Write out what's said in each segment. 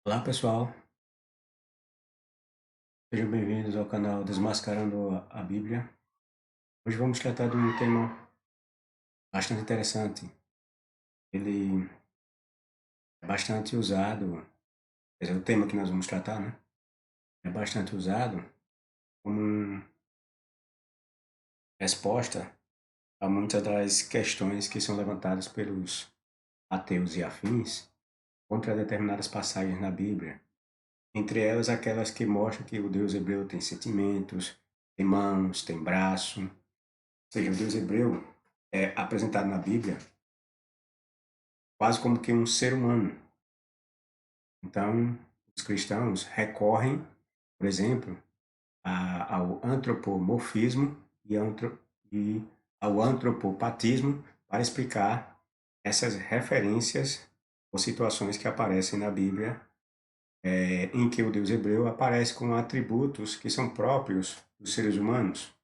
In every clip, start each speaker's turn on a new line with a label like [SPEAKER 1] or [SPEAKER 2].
[SPEAKER 1] Olá pessoal, sejam bem-vindos ao canal Desmascarando a Bíblia. Hoje vamos tratar de um tema bastante interessante. Ele é bastante usado, quer dizer, o tema que nós vamos tratar, né? É bastante usado como resposta a muitas das questões que são levantadas pelos ateus e afins contra determinadas passagens na Bíblia. Entre elas, aquelas que mostram que o Deus hebreu tem sentimentos, tem mãos, tem braço. Ou seja, o Deus hebreu é apresentado na Bíblia quase como que um ser humano. Então, os cristãos recorrem, por exemplo, ao antropomorfismo e ao antropopatismo para explicar essas referências ou situações que aparecem na Bíblia, em que o Deus hebreu aparece com atributos que são próprios dos seres humanos.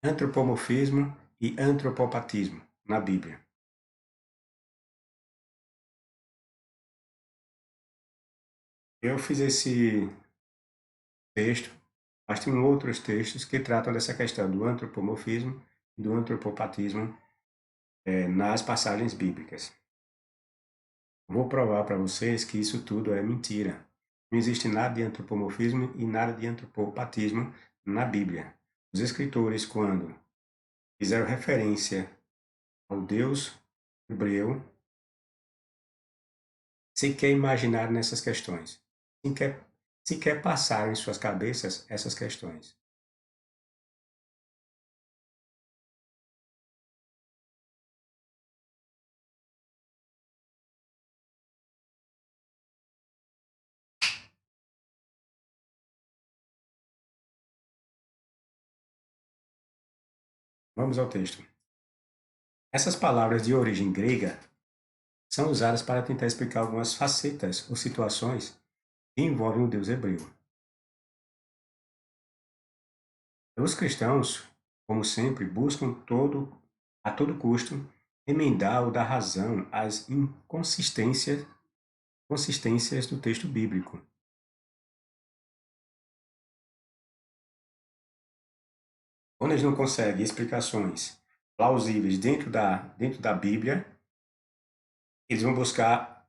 [SPEAKER 1] Antropomorfismo e antropopatismo na Bíblia. Eu fiz esse texto, mas tem outros textos que tratam dessa questão do antropomorfismo e do antropopatismo nas passagens bíblicas. Vou provar para vocês que isso tudo é mentira. Não existe nada de antropomorfismo e nada de antropopatismo na Bíblia. Os escritores, quando fizeram referência ao Deus hebreu, sequer imaginaram nessas questões, sequer passaram em suas cabeças essas questões. Vamos ao texto. Essas palavras de origem grega são usadas para tentar explicar algumas facetas ou situações que envolvem o Deus hebreu. Os cristãos, como sempre, buscam a todo custo emendar ou dar razão às consistências do texto bíblico. Quando eles não conseguem explicações plausíveis dentro da Bíblia, eles vão buscar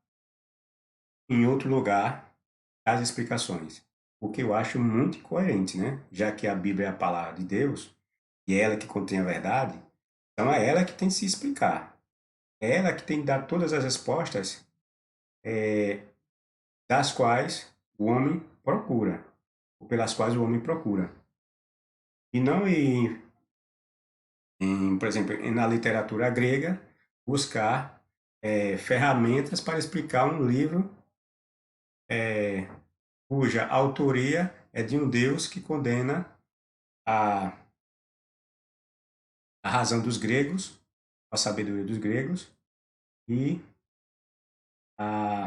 [SPEAKER 1] em outro lugar as explicações. O que eu acho muito incoerente, né? Já que a Bíblia é a palavra de Deus e é ela que contém a verdade, então é ela que tem que se explicar. É ela que tem que dar todas as respostas das quais o homem procura, ou pelas quais o homem procura. E não por exemplo, na literatura grega, buscar ferramentas para explicar um livro cuja autoria é de um Deus que condena a, a razão dos gregos, a sabedoria dos gregos e a,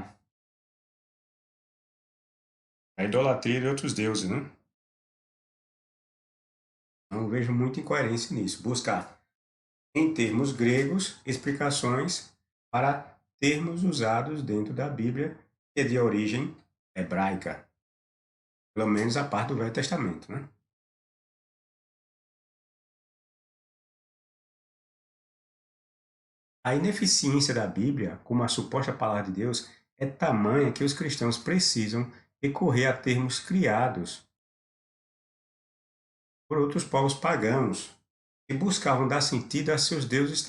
[SPEAKER 1] a idolatria de outros deuses, né? Então, eu vejo muita incoerência nisso. Buscar, em termos gregos, explicações para termos usados dentro da Bíblia, que é de origem hebraica, pelo menos a parte do Velho Testamento, né? A ineficiência da Bíblia, como a suposta palavra de Deus, é tamanha que os cristãos precisam recorrer a termos criados por outros povos pagãos que buscavam dar sentido a seus deuses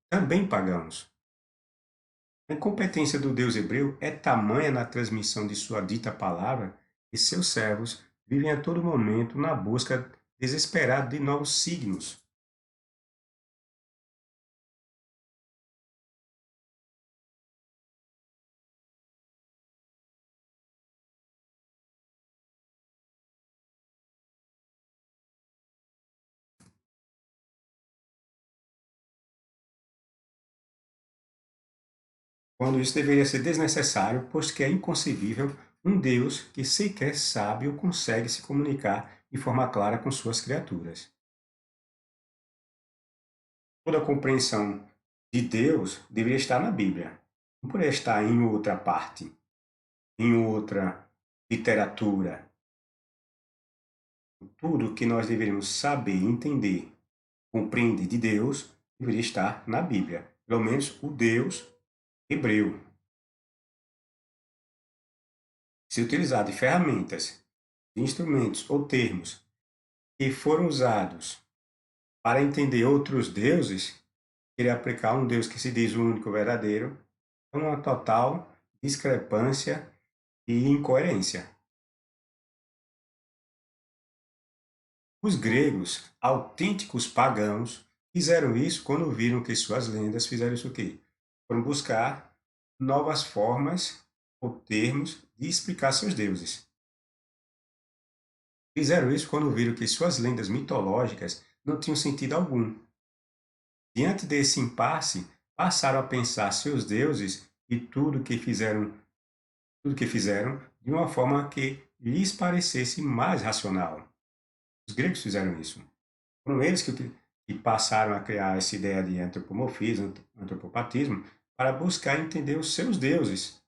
[SPEAKER 1] também pagãos. A incompetência do Deus hebreu é tamanha na transmissão de sua dita palavra que seus servos vivem a todo momento na busca desesperada de novos signos. Quando isso deveria ser desnecessário, pois que é inconcebível um Deus que sequer sabe ou consegue se comunicar de forma clara com suas criaturas. Toda a compreensão de Deus deveria estar na Bíblia. Não poderia estar em outra parte, em outra literatura. Tudo que nós deveríamos saber, entender, compreender de Deus deveria estar na Bíblia. Pelo menos o Deus hebreu. Se utilizar de ferramentas, de instrumentos ou termos que foram usados para entender outros deuses, querer aplicar um Deus que se diz o único verdadeiro, é uma total discrepância e incoerência. Os gregos, autênticos pagãos, fizeram isso quando viram que suas lendas fizeram isso o quê? Foram buscar novas formas ou termos de explicar seus deuses. Fizeram isso quando viram que suas lendas mitológicas não tinham sentido algum. Diante desse impasse, passaram a pensar seus deuses e tudo que fizeram de uma forma que lhes parecesse mais racional. Os gregos fizeram isso. Foram eles que passaram a criar essa ideia de antropomorfismo, antropopatismo, para buscar entender os seus deuses.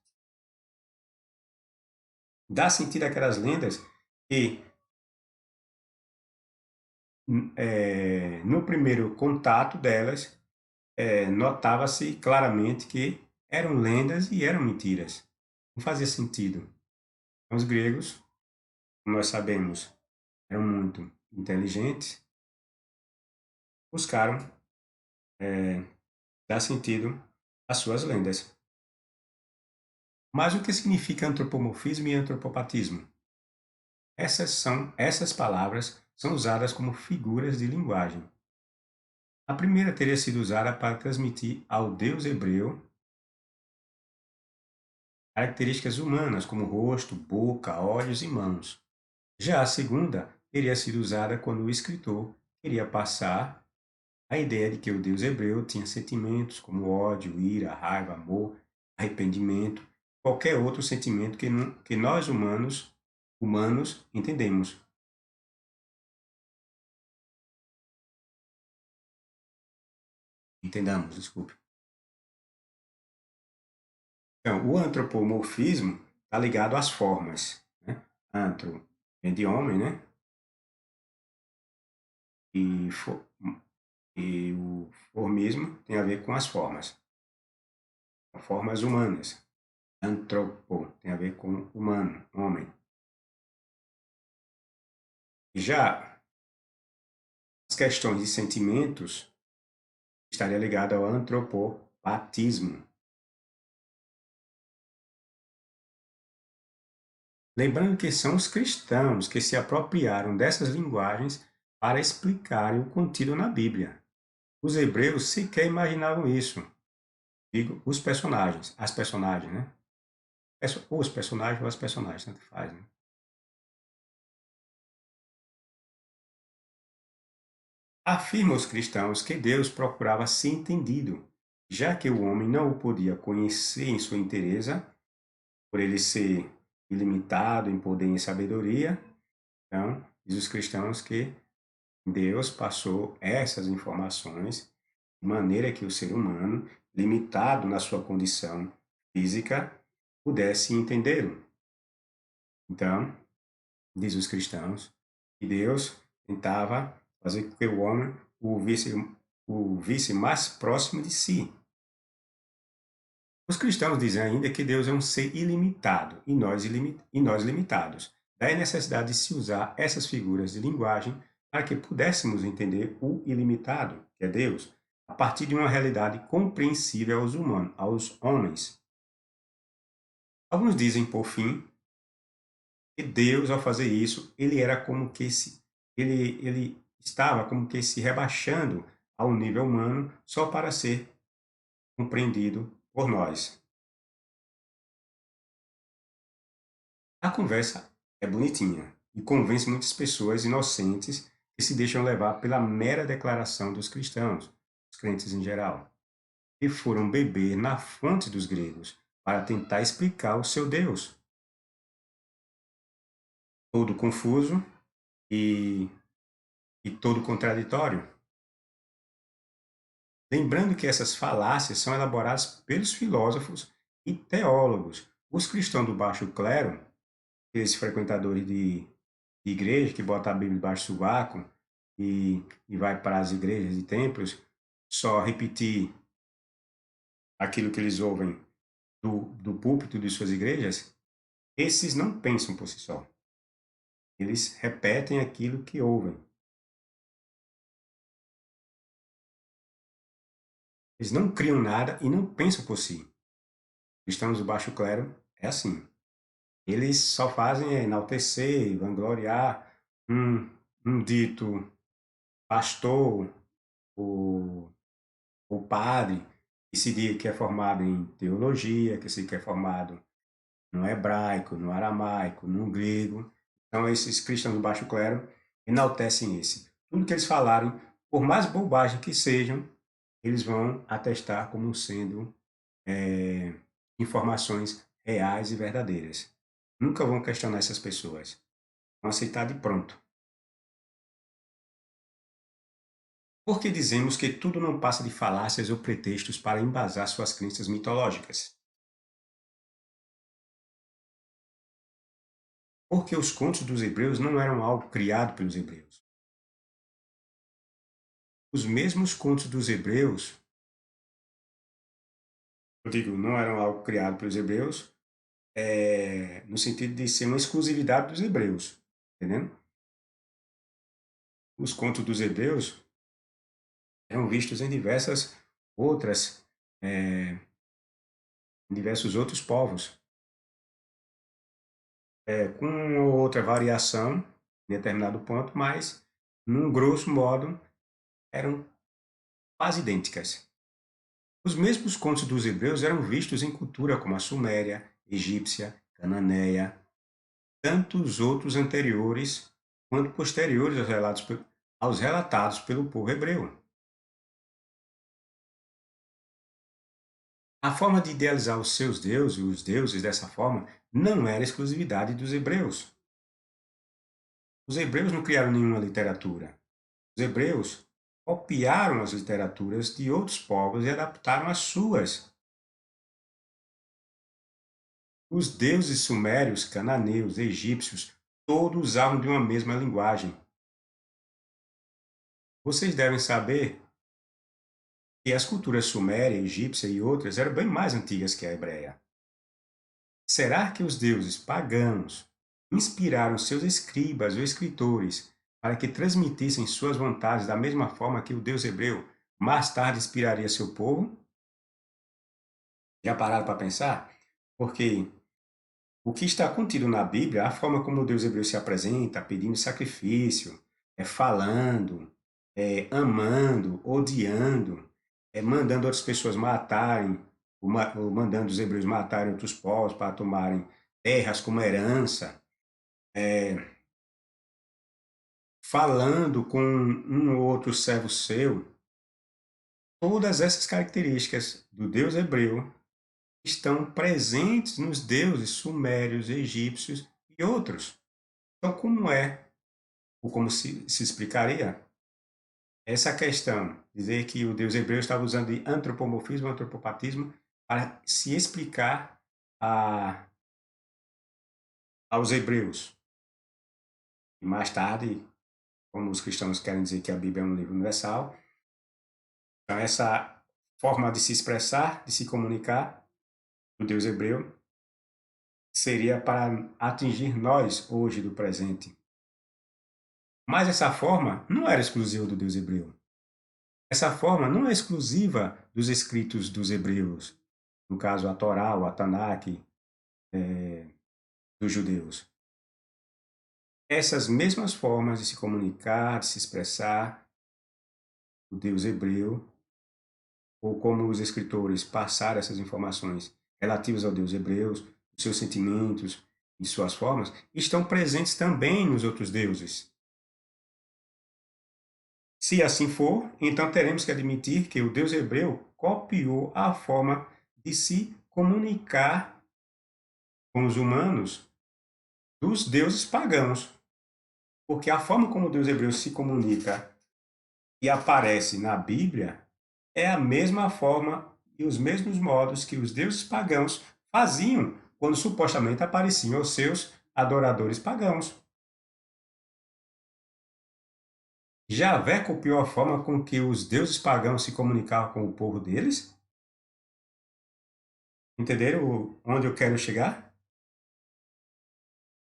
[SPEAKER 1] Dá sentido àquelas lendas que, no primeiro contato delas, notava-se claramente que eram lendas e eram mentiras. Não fazia sentido. Os gregos, como nós sabemos, eram muito inteligentes, buscaram dar sentido às suas lendas. Mas o que significa antropomorfismo e antropopatismo? Essas palavras são usadas como figuras de linguagem. A primeira teria sido usada para transmitir ao Deus hebreu características humanas, como rosto, boca, olhos e mãos. Já a segunda teria sido usada quando o escritor queria passar a ideia de que o Deus hebreu tinha sentimentos como ódio, ira, raiva, amor, arrependimento, qualquer outro sentimento que nós humanos entendemos. Entendamos, desculpe. Então, o antropomorfismo está ligado às formas, né? Antro vem de homem, né? E, e o formismo tem a ver com as formas, formas humanas. Antropo tem a ver com humano, homem. Já as questões de sentimentos estaria ligado ao antropopatismo. Lembrando que são os cristãos que se apropriaram dessas linguagens para explicarem o contido na Bíblia. Os hebreus sequer imaginavam isso. Digo, os personagens, as personagens, né? Os personagens ou as personagens, tanto faz, né? Afirmam os cristãos que Deus procurava ser entendido, já que o homem não o podia conhecer em sua inteireza, por ele ser ilimitado em poder e sabedoria. Então, diz os cristãos que Deus passou essas informações de maneira que o ser humano, limitado na sua condição física, pudesse entendê-lo. Então, diz os cristãos, que Deus tentava fazer com que o homem o visse mais próximo de si. Os cristãos dizem ainda que Deus é um ser ilimitado e nós limitados. Daí a necessidade de se usar essas figuras de linguagem para que pudéssemos entender o ilimitado, que é Deus, a partir de uma realidade compreensível aos humanos, aos homens. Alguns dizem, por fim, que Deus, ao fazer isso, ele era como que ele estava como que se rebaixando ao nível humano só para ser compreendido por nós. A conversa é bonitinha e convence muitas pessoas inocentes que se deixam levar pela mera declaração dos cristãos, os crentes em geral, que foram beber na fonte dos gregos para tentar explicar o seu Deus, todo confuso e, e todo contraditório. Lembrando que essas falácias são elaboradas pelos filósofos e teólogos. Os cristãos do baixo clero, esses frequentadores de igreja, que botam a Bíblia debaixo do sovaco e vai para as igrejas e templos, só repetir aquilo que eles ouvem do púlpito de suas igrejas, esses não pensam por si só. Eles repetem aquilo que ouvem. Eles não criam nada e não pensam por si. Cristãos do baixo clero é assim. Eles só fazem enaltecer, vangloriar um, um dito pastor, o, o padre, que se diz que é formado em teologia, que se diz que é formado no hebraico, no aramaico, no grego. Então, esses cristãos do baixo clero enaltecem esse. Tudo que eles falarem, por mais bobagem que sejam, eles vão atestar como sendo informações reais e verdadeiras. Nunca vão questionar essas pessoas. Vão aceitar de pronto. Por que dizemos que tudo não passa de falácias ou pretextos para embasar suas crenças mitológicas? Porque os contos dos hebreus não eram algo criado pelos hebreus. Os mesmos contos dos hebreus, eu digo, não eram algo criado pelos hebreus, no sentido de ser uma exclusividade dos hebreus, entendendo? Os contos dos hebreus eram vistos em diversas outras, em diversos outros povos, com uma ou outra variação em determinado ponto, mas, num grosso modo, eram quase idênticas. Os mesmos contos dos hebreus eram vistos em cultura como a suméria, egípcia, cananeia, tantos outros anteriores quanto posteriores aos relatados pelo povo hebreu. A forma de idealizar os seus deuses, os deuses dessa forma, não era exclusividade dos hebreus. Os hebreus não criaram nenhuma literatura. Os hebreus copiaram as literaturas de outros povos e adaptaram as suas. Os deuses sumérios, cananeus, egípcios, todos usavam de uma mesma linguagem. Vocês devem saber que as culturas suméria, egípcia e outras eram bem mais antigas que a hebreia. Será que os deuses pagãos inspiraram seus escribas ou escritores para que transmitissem suas vontades da mesma forma que o Deus hebreu mais tarde inspiraria seu povo? Já pararam para pensar? Porque o que está contido na Bíblia, a forma como o Deus hebreu se apresenta, pedindo sacrifício, falando, amando, odiando, mandando outras pessoas matarem, ou mandando os hebreus matarem outros povos para tomarem terras como herança, falando com um ou outro servo seu, todas essas características do Deus hebreu estão presentes nos deuses sumérios, egípcios e outros. Então, como é, ou como se explicaria essa questão, dizer que o Deus hebreu estava usando de antropomorfismo, antropopatismo, para se explicar a, aos hebreus. E mais tarde, como os cristãos querem dizer que a Bíblia é um livro universal, então essa forma de se expressar, de se comunicar, do Deus hebreu, seria para atingir nós hoje do presente. Mas essa forma não era exclusiva do Deus hebreu. Essa forma não é exclusiva dos escritos dos hebreus, no caso a Torá, o Tanakh, dos judeus. Essas mesmas formas de se comunicar, de se expressar, o Deus hebreu, ou como os escritores passaram essas informações relativas ao Deus hebreu, os seus sentimentos e suas formas, estão presentes também nos outros deuses. Se assim for, então teremos que admitir que o Deus hebreu copiou a forma de se comunicar com os humanos dos deuses pagãos. Porque a forma como o Deus hebreu se comunica e aparece na Bíblia É a mesma forma e os mesmos modos que os deuses pagãos faziam quando supostamente apareciam aos seus adoradores pagãos. Javé copiou a forma com que os deuses pagãos se comunicavam com o povo deles? Entenderam onde eu quero chegar?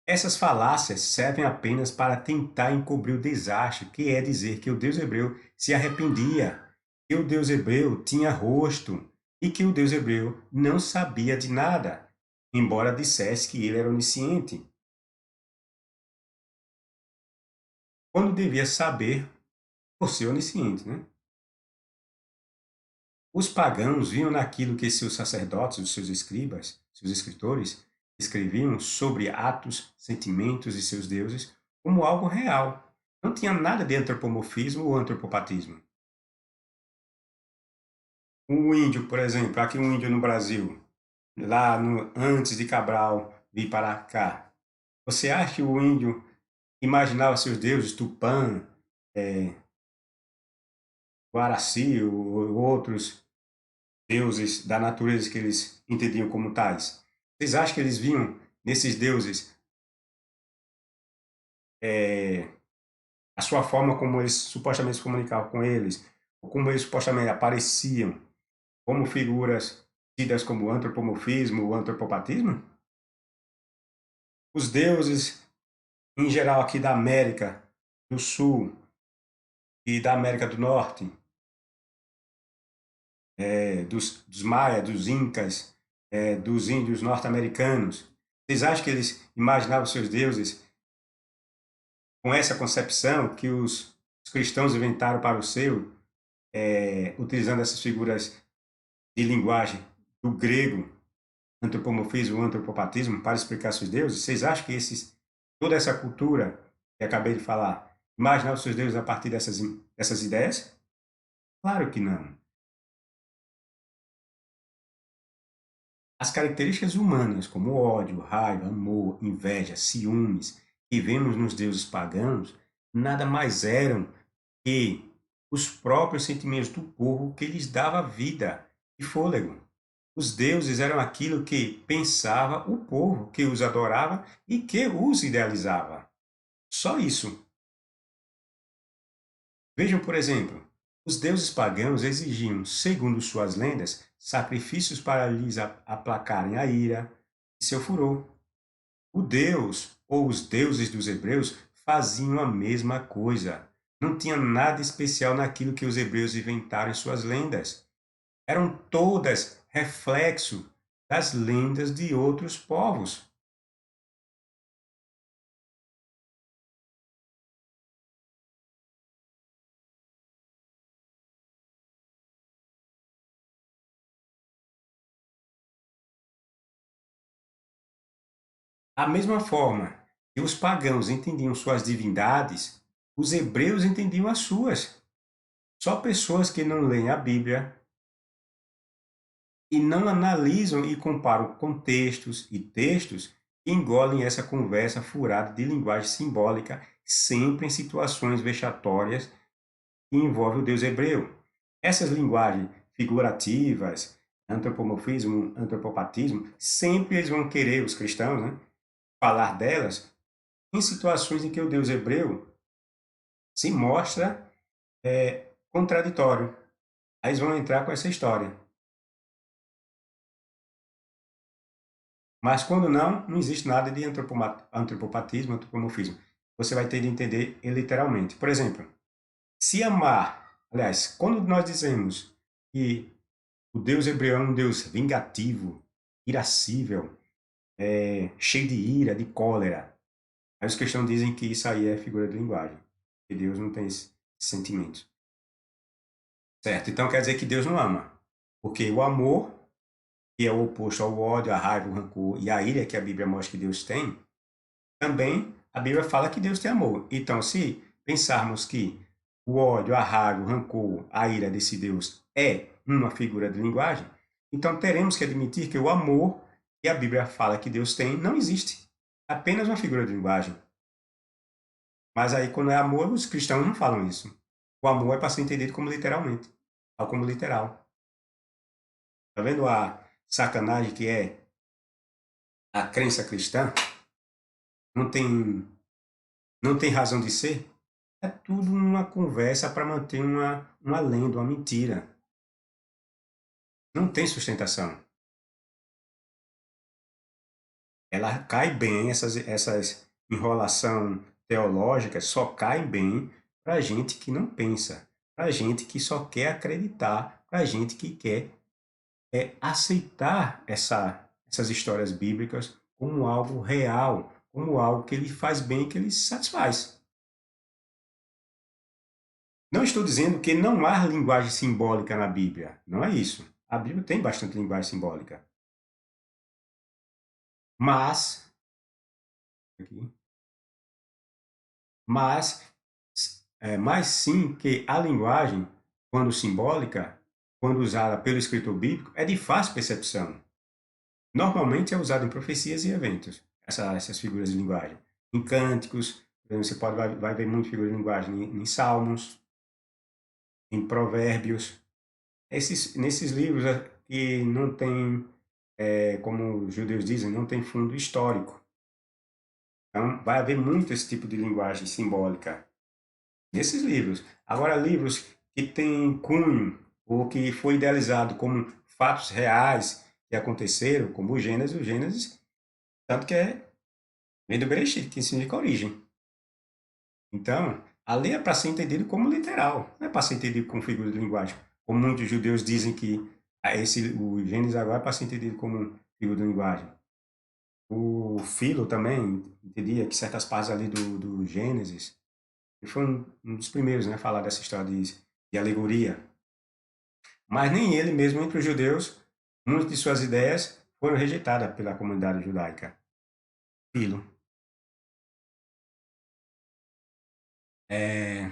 [SPEAKER 1] Essas falácias servem apenas para tentar encobrir o desastre, que é dizer que o Deus hebreu se arrependia, que o Deus hebreu tinha rosto e que o Deus hebreu não sabia de nada, embora dissesse que ele era onisciente, quando devia saber por ser onisciente, né? Os pagãos viam naquilo que seus sacerdotes, os seus escribas, seus escritores, escreviam sobre atos, sentimentos de seus deuses como algo real. Não tinha nada de antropomorfismo ou antropopatismo. Um índio, por exemplo, aqui um índio no Brasil, antes de Cabral vir para cá, você acha que o índio imaginava seus deuses, Tupã, é, Guaraci ou outros deuses da natureza que eles entendiam como tais? Vocês acham que eles viam nesses deuses é, a sua forma como eles supostamente se comunicavam com eles, ou como eles supostamente apareciam como figuras tidas como antropomorfismo ou antropopatismo? Os deuses, em geral, aqui da América do Sul e da América do Norte, dos maias, dos incas, dos índios norte-americanos, vocês acham que eles imaginavam seus deuses com essa concepção que os cristãos inventaram para o seu, utilizando essas figuras de linguagem do grego, antropomorfismo, antropopatismo, para explicar seus deuses? Vocês acham que toda essa cultura que acabei de falar, imaginava os seus deuses a partir dessas ideias? Claro que não. As características humanas, como ódio, raiva, amor, inveja, ciúmes, que vemos nos deuses pagãos, nada mais eram que os próprios sentimentos do povo que lhes dava vida e fôlego. Os deuses eram aquilo que pensava o povo que os adorava e que os idealizava. Só isso. Vejam, por exemplo, os deuses pagãos exigiam, segundo suas lendas, sacrifícios para lhes aplacarem a ira e seu furor. O Deus, ou os deuses dos hebreus, faziam a mesma coisa. Não tinha nada especial naquilo que os hebreus inventaram em suas lendas. Eram todas reflexo das lendas de outros povos. Da mesma forma que os pagãos entendiam suas divindades, os hebreus entendiam as suas. Só pessoas que não leem a Bíblia e não analisam e comparam contextos e textos engolem essa conversa furada de linguagem simbólica, sempre em situações vexatórias que envolvem o Deus hebreu. Essas linguagens figurativas, antropomorfismo, antropopatismo, sempre eles vão querer, os cristãos, né, falar delas em situações em que o Deus hebreu se mostra contraditório. Aí eles vão entrar com essa história. Mas quando não, não existe nada de antropopatismo, antropomorfismo. Você vai ter de entender literalmente. Por exemplo, se amar, aliás, quando nós dizemos que o Deus hebreu é um Deus vingativo, irascível, cheio de ira, de cólera, aí os cristãos dizem que isso aí é figura de linguagem, que Deus não tem esse sentimento. Certo? Então quer dizer que Deus não ama. Porque o amor, que é o oposto ao ódio, à raiva, ao rancor e à ira que a Bíblia mostra que Deus tem, também a Bíblia fala que Deus tem amor. Então, se pensarmos que o ódio, a raiva, o rancor, a ira desse Deus é uma figura de linguagem, então teremos que admitir que o amor que a Bíblia fala que Deus tem não existe. Apenas uma figura de linguagem. Mas aí, quando é amor, os cristãos não falam isso. O amor é para ser entendido como literalmente. tal como literal. Tá vendo a sacanagem que é a crença cristã? Não tem, não tem razão de ser? É tudo uma conversa para manter uma lenda, uma mentira. Não tem sustentação. Ela cai bem, essas enrolação teológicas só caem bem para gente que não pensa, para gente que só quer acreditar, para gente que quer aceitar essas histórias bíblicas como algo real, como algo que lhe faz bem, que lhe satisfaz. Não estou dizendo que não há linguagem simbólica na Bíblia, não é isso. A Bíblia tem bastante linguagem simbólica, mas aqui, mas mais sim que a linguagem, quando simbólica, quando usada pelo escritor bíblico, é de fácil percepção. Normalmente é usado em profecias e eventos, essas figuras de linguagem. Em cânticos, você vai ver muito figuras de linguagem em salmos, em provérbios. Nesses livros que não tem, como os judeus dizem, não tem fundo histórico. Então, vai haver muito esse tipo de linguagem simbólica nesses livros. Agora, livros que têm cunho ou que foi idealizado como fatos reais que aconteceram, como o Gênesis, tanto que vem do Bereshit, que significa origem. Então, a lei é para ser entendido como literal, não é para ser entendido como figura de linguagem. Como muitos judeus dizem que o Gênesis agora é para ser entendido como figura de linguagem. O Filo também entendia que certas partes ali do Gênesis, ele foi um dos primeiros, né, a falar dessa história de alegoria. Mas nem ele mesmo, entre os judeus, muitas de suas ideias foram rejeitadas pela comunidade judaica. Filo. É,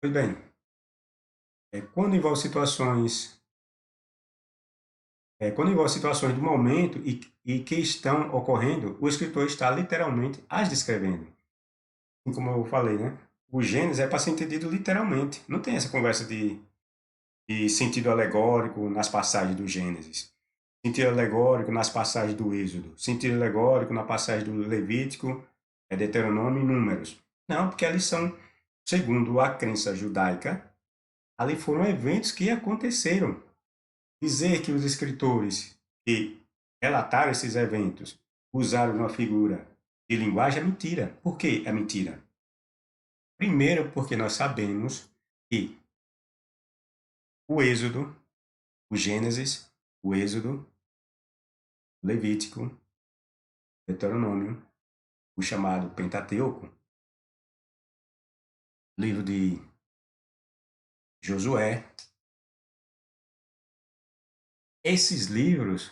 [SPEAKER 1] pois bem, quando envolve situações do momento e que estão ocorrendo, o escritor está literalmente as descrevendo. Assim como eu falei, né? O Gênesis é para ser entendido literalmente. Não tem essa conversa de sentido alegórico nas passagens do Gênesis, sentido alegórico nas passagens do Êxodo, sentido alegórico na passagem do Levítico, Deuteronômio e Números. Não, porque ali são, segundo a crença judaica, ali foram eventos que aconteceram. Dizer que os escritores que relataram esses eventos usaram uma figura de linguagem é mentira. Por que é mentira? Primeiro, porque nós sabemos que o Êxodo, o Gênesis, o Êxodo, o Levítico, Deuteronômio, o chamado Pentateuco, livro de Josué, esses livros,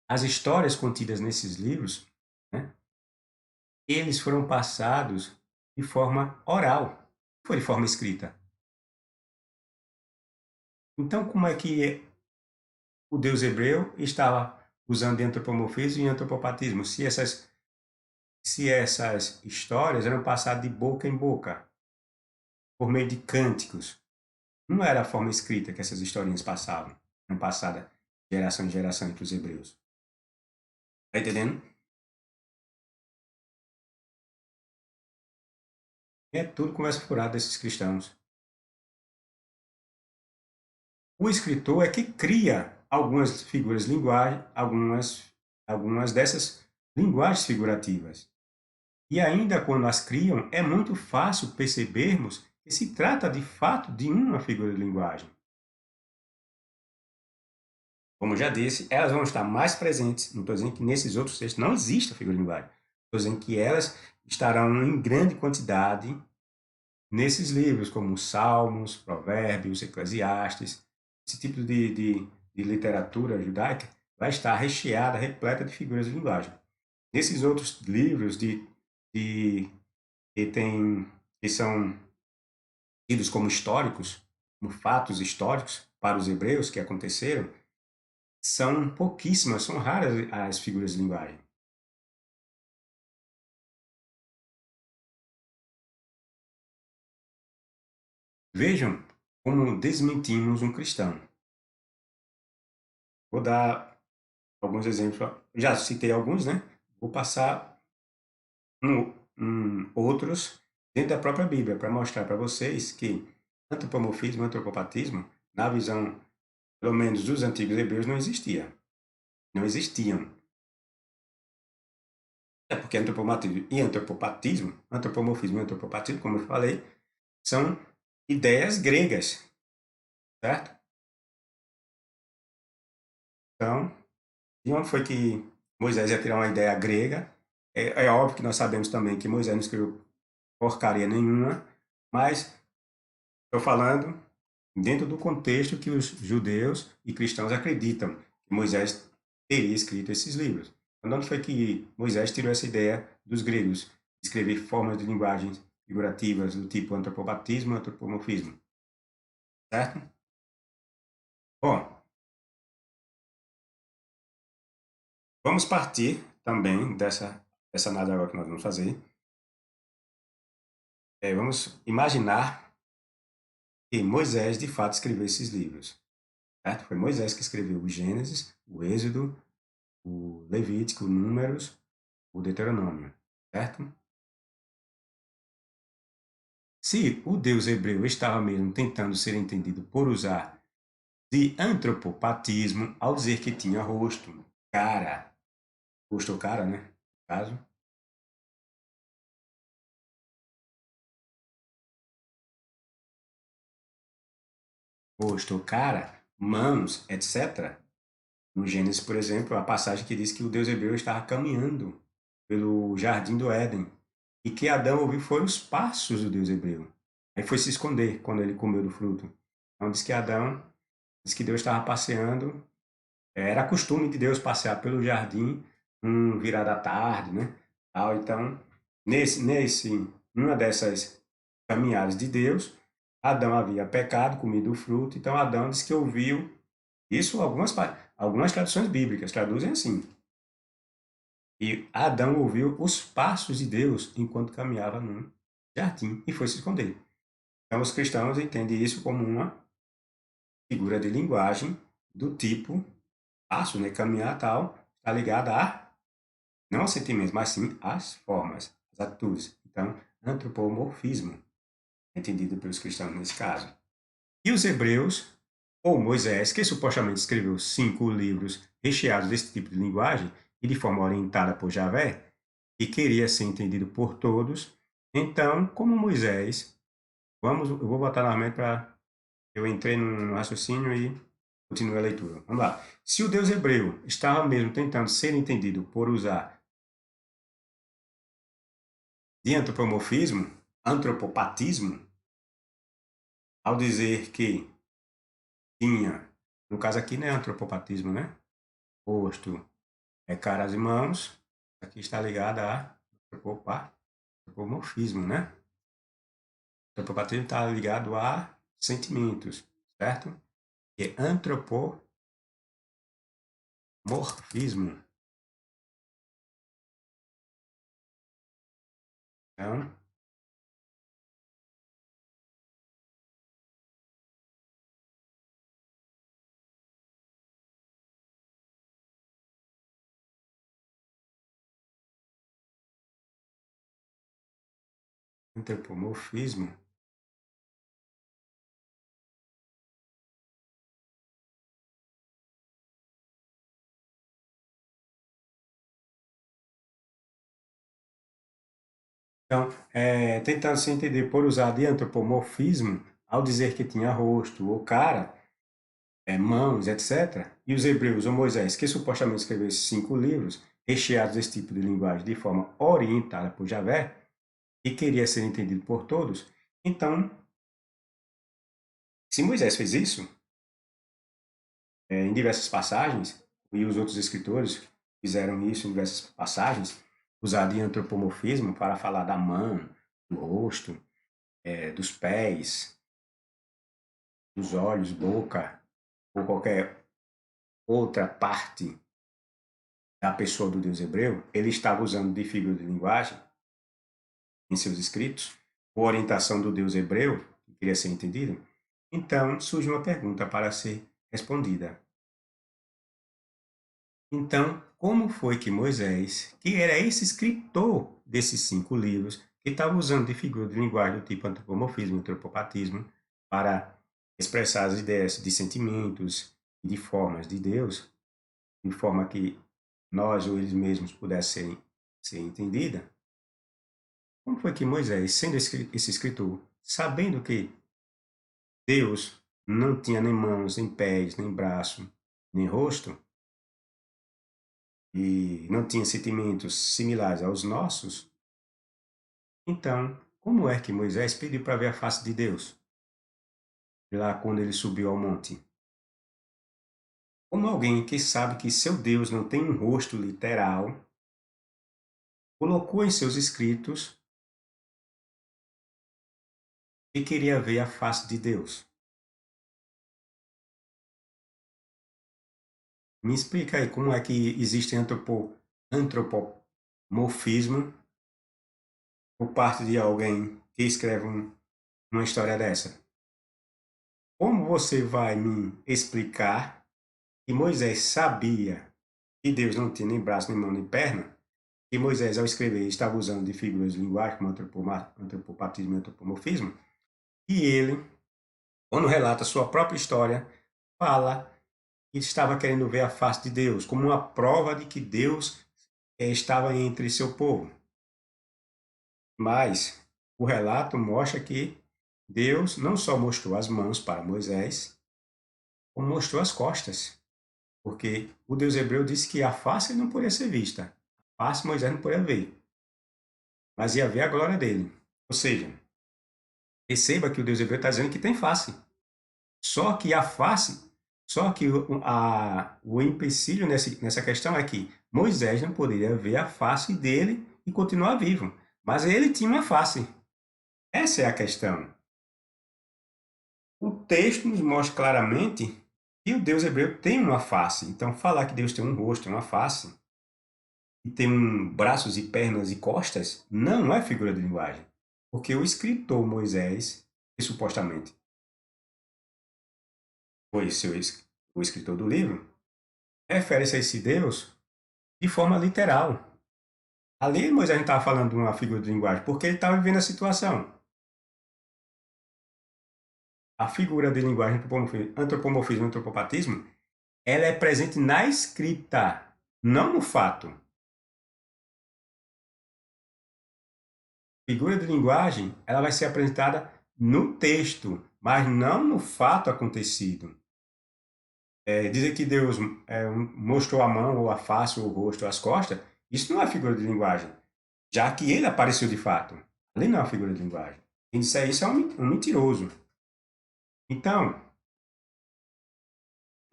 [SPEAKER 1] as histórias contidas nesses livros, né, eles foram passados de forma oral, não foi de forma escrita. Então, como é que o Deus hebreu estava usando de antropomorfismo e antropopatismo, se essas histórias eram passadas de boca em boca, por meio de cânticos? Não era a forma escrita que essas historinhas passavam, eram passadas de geração em geração entre os hebreus. Está entendendo? É tudo conversa furada desses cristãos. O escritor é que cria algumas figuras de linguagem, algumas dessas linguagens figurativas. E ainda quando as criam, é muito fácil percebermos que se trata de fato de uma figura de linguagem. Como eu já disse, elas vão estar mais presentes. Não estou dizendo que nesses outros textos não exista figura de linguagem. Estou dizendo que elas estarão em grande quantidade nesses livros, como Salmos, Provérbios, Eclesiastes. Esse tipo de literatura judaica vai estar recheada, repleta de figuras de linguagem. Nesses outros livros de que, tem, que são tidos como históricos, como fatos históricos para os hebreus que aconteceram, são pouquíssimas, são raras as figuras de linguagem. Vejam como desmentimos um cristão. Vou dar alguns exemplos. Já citei alguns, né? Vou passar outros dentro da própria Bíblia para mostrar para vocês que antropomorfismo e antropopatismo, na visão, pelo menos dos antigos hebreus, não existia. Não existiam. É porque antropopatismo e antropopatismo, antropomorfismo e antropopatismo, como eu falei, são ideias gregas, certo? Então, de onde foi que Moisés ia tirar uma ideia grega? É óbvio que nós sabemos também que Moisés não escreveu porcaria nenhuma, mas estou falando dentro do contexto que os judeus e cristãos acreditam que Moisés teria escrito esses livros. Então, onde foi que Moisés tirou essa ideia dos gregos, de escrever formas de linguagens figurativas do tipo antropopatismo e antropomorfismo, certo? Bom, vamos partir também dessa análise agora que nós vamos fazer. Vamos imaginar que Moisés de fato escreveu esses livros, certo? Foi Moisés que escreveu o Gênesis, o Êxodo, o Levítico, o Números, o Deuteronômio, certo? Se o Deus hebreu estava mesmo tentando ser entendido por usar de antropopatismo ao dizer que tinha rosto ou cara, né? No caso, rosto ou cara, mãos, etc. No Gênesis, por exemplo, a passagem que diz que o Deus hebreu estava caminhando pelo jardim do Éden e que Adão ouviu foram os passos do Deus hebreu. Aí foi se esconder quando ele comeu do fruto. Então diz que diz que Deus estava passeando. Era costume de Deus passear pelo jardim, virada à tarde, né? Então, numa dessas caminhadas de Deus, Adão havia pecado, comido o fruto. Então Adão diz que ouviu isso. Algumas traduções bíblicas traduzem assim. E Adão ouviu os passos de Deus enquanto caminhava no jardim e foi se esconder. Então, os cristãos entendem isso como uma figura de linguagem do tipo passo, né? Caminhar tal, está ligada a, não aos sentimentos, mas sim às formas, às atitudes. Então, antropomorfismo, entendido pelos cristãos nesse caso. E os hebreus, ou Moisés, que supostamente escreveu 5 livros recheados desse tipo de linguagem e de forma orientada por Javé, e queria ser entendido por todos. Então, como Moisés, eu vou botar novamente para eu entrei no raciocínio e continuei a leitura. Vamos lá. Se o Deus hebreu estava mesmo tentando ser entendido por usar de antropomorfismo, antropopatismo, ao dizer que tinha, no caso aqui não é antropopatismo, né? Rosto é caras e mãos, aqui está ligada a antropomorfismo, né? Antropopatismo está ligado a sentimentos, certo? E é antropomorfismo. Então, antropomorfismo. Então, tentando se entender por usar de antropomorfismo, ao dizer que tinha rosto ou cara, mãos, etc., e os hebreus ou Moisés, que supostamente escreveu esses 5 livros, recheados desse tipo de linguagem de forma orientada por Javé, e queria ser entendido por todos, então, se Moisés fez isso, em diversas passagens, e os outros escritores fizeram isso em diversas passagens, usar de antropomorfismo para falar da mão, do rosto, dos pés, dos olhos, boca, ou qualquer outra parte da pessoa do Deus hebreu, ele estava usando de figura de linguagem em seus escritos, com orientação do Deus hebreu, que queria ser entendido. Então surge uma pergunta para ser respondida. Então, como foi que Moisés, que era esse escritor desses 5 livros, que estava usando de figura de linguagem do tipo antropomorfismo e antropopatismo para expressar as ideias de sentimentos e de formas de Deus, de forma que nós ou eles mesmos pudessem ser entendida? Como foi que Moisés, sendo esse escritor, sabendo que Deus não tinha nem mãos, nem pés, nem braço, nem rosto, e não tinha sentimentos similares aos nossos, então, como é que Moisés pediu para ver a face de Deus, lá quando ele subiu ao monte? Como alguém que sabe que seu Deus não tem um rosto literal, colocou em seus escritos que queria ver a face de Deus? Me explica aí como é que existe antropomorfismo por parte de alguém que escreve uma história dessa. Como você vai me explicar que Moisés sabia que Deus não tinha nem braço, nem mão, nem perna, que Moisés, ao escrever, estava usando de figuras de linguagem, como antropopatismo e antropomorfismo, e ele, quando relata sua própria história, fala que estava querendo ver a face de Deus, como uma prova de que Deus estava entre seu povo. Mas o relato mostra que Deus não só mostrou as mãos para Moisés, como mostrou as costas, porque o Deus hebreu disse que a face não poderia ser vista, a face Moisés não poderia ver, mas ia ver a glória dele. Ou seja, perceba que o Deus hebreu está dizendo que tem face. Só que a face, só que o empecilho nessa questão é que Moisés não poderia ver a face dele e continuar vivo. Mas ele tinha uma face. Essa é a questão. O texto nos mostra claramente que o Deus hebreu tem uma face. Então, falar que Deus tem um rosto, uma face, e tem braços e pernas e costas, não é figura de linguagem. Porque o escritor Moisés, que supostamente foi o escritor do livro, refere-se a esse Deus de forma literal. Ali Moisés não estava falando de uma figura de linguagem, porque ele estava vivendo a situação. A figura de linguagem antropomorfismo e antropopatismo, ela é presente na escrita, não no fato. Figura de linguagem, ela vai ser apresentada no texto, mas não no fato acontecido. Dizer que Deus mostrou a mão, ou a face, ou o rosto, ou as costas, isso não é figura de linguagem, já que ele apareceu de fato. Ali não é uma figura de linguagem. Quem disser isso é um mentiroso. Então,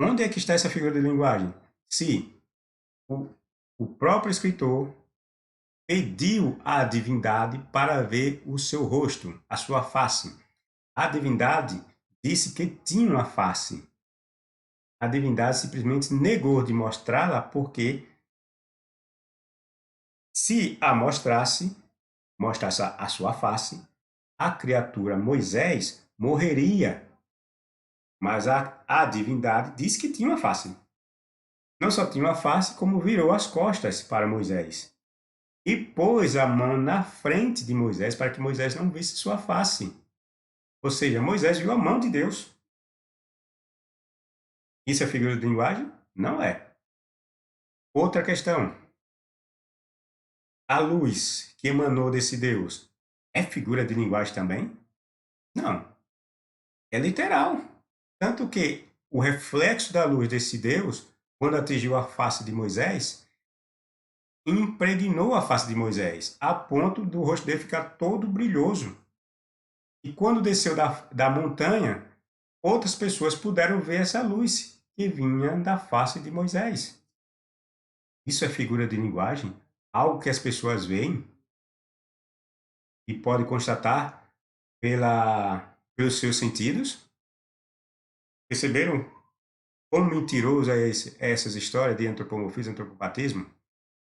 [SPEAKER 1] onde é que está essa figura de linguagem? Se o, o próprio escritor pediu à divindade para ver o seu rosto, a sua face. A divindade disse que tinha uma face. A divindade simplesmente negou de mostrá-la porque se a mostrasse a sua face, a criatura Moisés morreria. Mas a divindade disse que tinha uma face. Não só tinha uma face, como virou as costas para Moisés. E pôs a mão na frente de Moisés para que Moisés não visse sua face. Ou seja, Moisés viu a mão de Deus. Isso é figura de linguagem? Não é. Outra questão. A luz que emanou desse Deus é figura de linguagem também? Não. É literal. Tanto que o reflexo da luz desse Deus, quando atingiu a face de Moisés, impregnou a face de Moisés, a ponto do rosto dele ficar todo brilhoso. E quando desceu da montanha, outras pessoas puderam ver essa luz que vinha da face de Moisés. Isso é figura de linguagem? Algo que as pessoas veem e podem constatar pelos seus sentidos? Perceberam quão mentiroso é essas histórias de antropomorfismo e antropopatismo?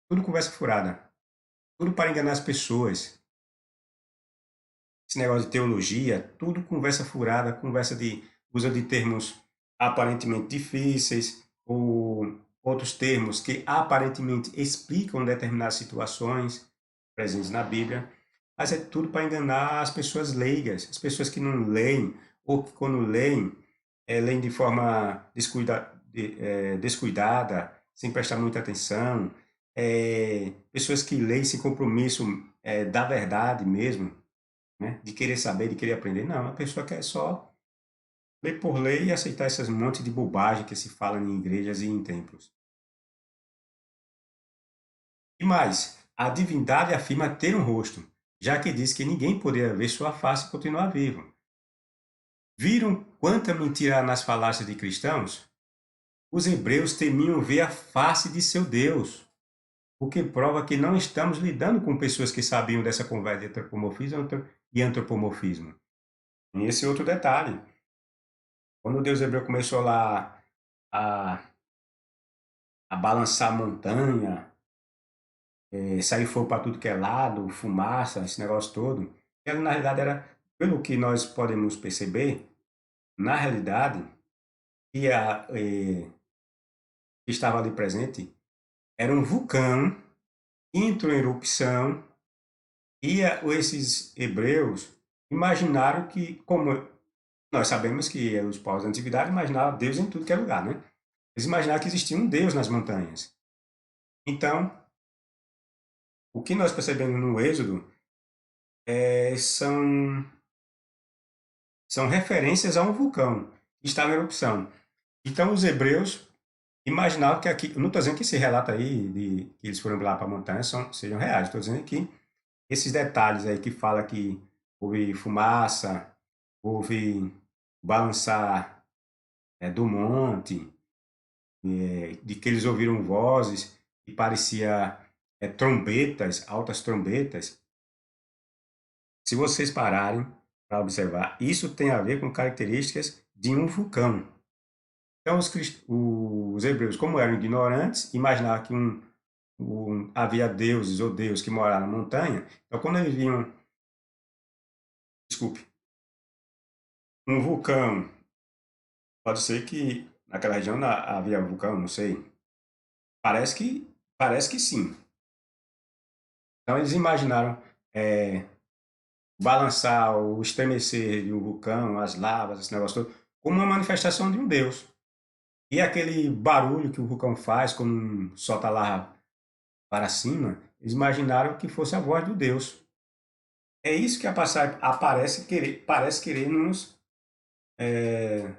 [SPEAKER 1] Tudo conversa furada. Tudo para enganar as pessoas. Esse negócio de teologia, tudo conversa furada, conversa de usa de termos aparentemente difíceis, ou outros termos que aparentemente explicam determinadas situações presentes na Bíblia, mas é tudo para enganar as pessoas leigas, as pessoas que não leem, ou que quando leem, leem de forma descuidada, sem prestar muita atenção, pessoas que leem sem compromisso da verdade mesmo, né? De querer saber, de querer aprender. Não, a pessoa quer só ler por ler e aceitar esses monte de bobagem que se fala em igrejas e em templos. E mais, a divindade afirma ter um rosto, já que diz que ninguém poderia ver sua face e continuar vivo. Viram quanta mentira há nas falácias de cristãos? Os hebreus temiam ver a face de seu Deus, o que prova que não estamos lidando com pessoas que sabiam dessa conversa de antropomorfismo e antropomorfismo. E esse outro detalhe, quando o Deus hebreu começou lá a, a balançar a montanha, sair fogo para tudo que é lado, fumaça, esse negócio todo, ela na realidade era, pelo que nós podemos perceber, na realidade, que estava ali presente era um vulcão, entrou em erupção, e esses hebreus imaginaram que, como nós sabemos que os povos da antiguidade imaginavam Deus em tudo que é lugar, né? Eles imaginavam que existia um Deus nas montanhas. Então, o que nós percebemos no Êxodo são referências a um vulcão que estava em erupção. Então, os hebreus imaginavam que aqui, não estou dizendo que esse relato aí, que eles foram lá para a montanha, sejam reais, estou dizendo que esses detalhes aí que fala que houve fumaça, houve balançar do monte, de que eles ouviram vozes e parecia trombetas, altas trombetas. Se vocês pararem para observar, isso tem a ver com características de um vulcão. Então, os hebreus, como eram ignorantes, imaginavam que havia deuses ou Deus que moravam na montanha. Então, quando eles viam, desculpe, um vulcão, pode ser que naquela região havia vulcão, não sei. Parece que sim. Então, eles imaginaram é, balançar, o estremecer de um vulcão, as lavas, esse negócio todo, como uma manifestação de um Deus. E aquele barulho que o vulcão faz quando solta lava para cima, eles imaginaram que fosse a voz do Deus. É isso que a passagem parece querer nos. é,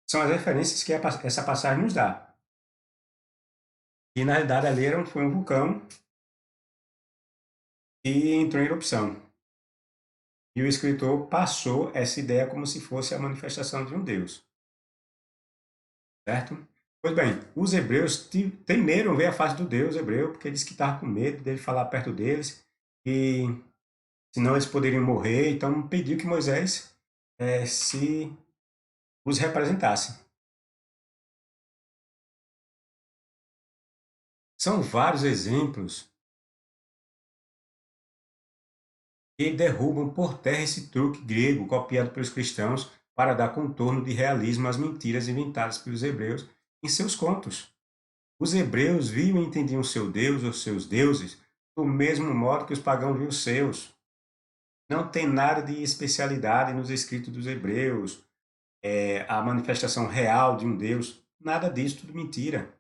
[SPEAKER 1] São as referências que essa passagem nos dá. E na realidade ali foi um vulcão que entrou em erupção. E o escritor passou essa ideia como se fosse a manifestação de um Deus. Certo? Pois bem, os hebreus temeram ver a face do Deus hebreu, porque diz que estava com medo dele falar perto deles, e senão eles poderiam morrer, então pediu que Moisés se os representasse. São vários exemplos que derrubam por terra esse truque grego copiado pelos cristãos para dar contorno de realismo às mentiras inventadas pelos hebreus em seus contos. Os hebreus viam e entendiam seu Deus ou seus deuses do mesmo modo que os pagãos viam os seus. Não tem nada de especialidade nos escritos dos hebreus, a manifestação real de um Deus, nada disso, tudo mentira.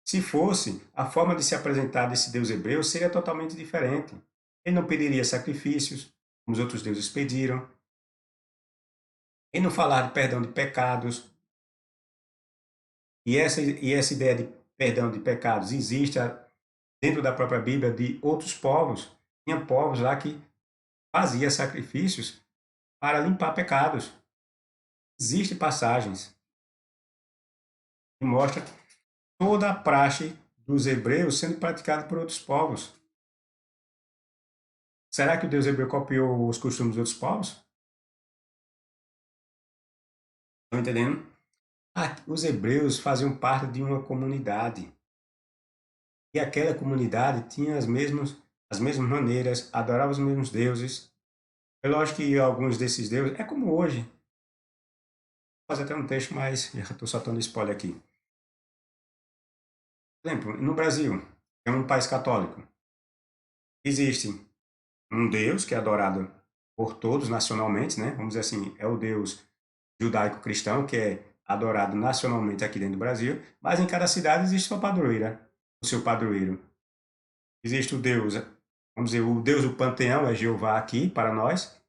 [SPEAKER 1] Se fosse, a forma de se apresentar desse Deus hebreu seria totalmente diferente. Ele não pediria sacrifícios, como os outros deuses pediram. Ele não falar de perdão de pecados. E essa ideia de perdão de pecados existe dentro da própria Bíblia de outros povos. Tinha povos lá que faziam sacrifícios para limpar pecados. Existem passagens que mostram toda a praxe dos hebreus sendo praticada por outros povos. Será que o Deus hebreu copiou os costumes dos outros povos? Estão entendendo? Os hebreus faziam parte de uma comunidade. E aquela comunidade tinha as mesmas maneiras, adorava os mesmos deuses. É lógico que alguns desses deuses, é como hoje. Vou fazer até um texto, mas já estou soltando spoiler aqui. Por exemplo, no Brasil, é um país católico. Existe um Deus que é adorado por todos nacionalmente, né? Vamos dizer assim, é o Deus judaico-cristão que é adorado nacionalmente aqui dentro do Brasil, mas em cada cidade existe sua padroeira, o seu padroeiro. Existe o Deus, vamos dizer, o Deus do panteão é Jeová aqui para nós,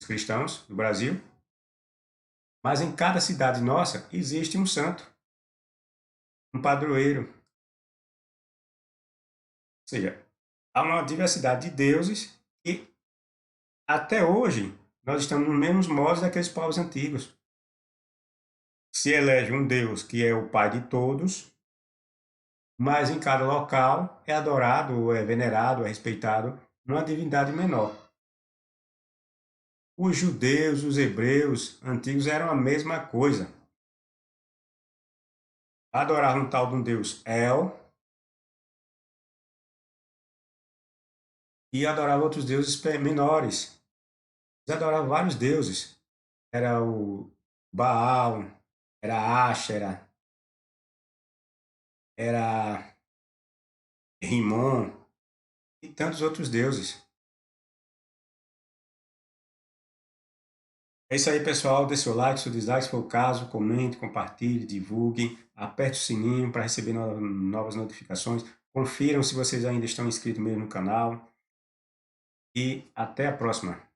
[SPEAKER 1] os cristãos do Brasil, mas em cada cidade nossa existe um santo, um padroeiro. Ou seja, há uma diversidade de deuses e até hoje nós estamos nos mesmos moldes daqueles povos antigos. Se elege um Deus que é o Pai de todos, mas em cada local é adorado, é venerado, é respeitado uma divindade menor. Os judeus, os hebreus antigos eram a mesma coisa. Adoravam um tal de um deus El e adoravam outros deuses menores. Eles adoravam vários deuses. Era o Baal, era Ashera, era Rimon e tantos outros deuses. É isso aí, pessoal. Dê seu like, seu dislike, se for o caso, comente, compartilhe, divulgue, aperte o sininho para receber novas notificações. Confiram se vocês ainda estão inscritos mesmo no canal. E até a próxima.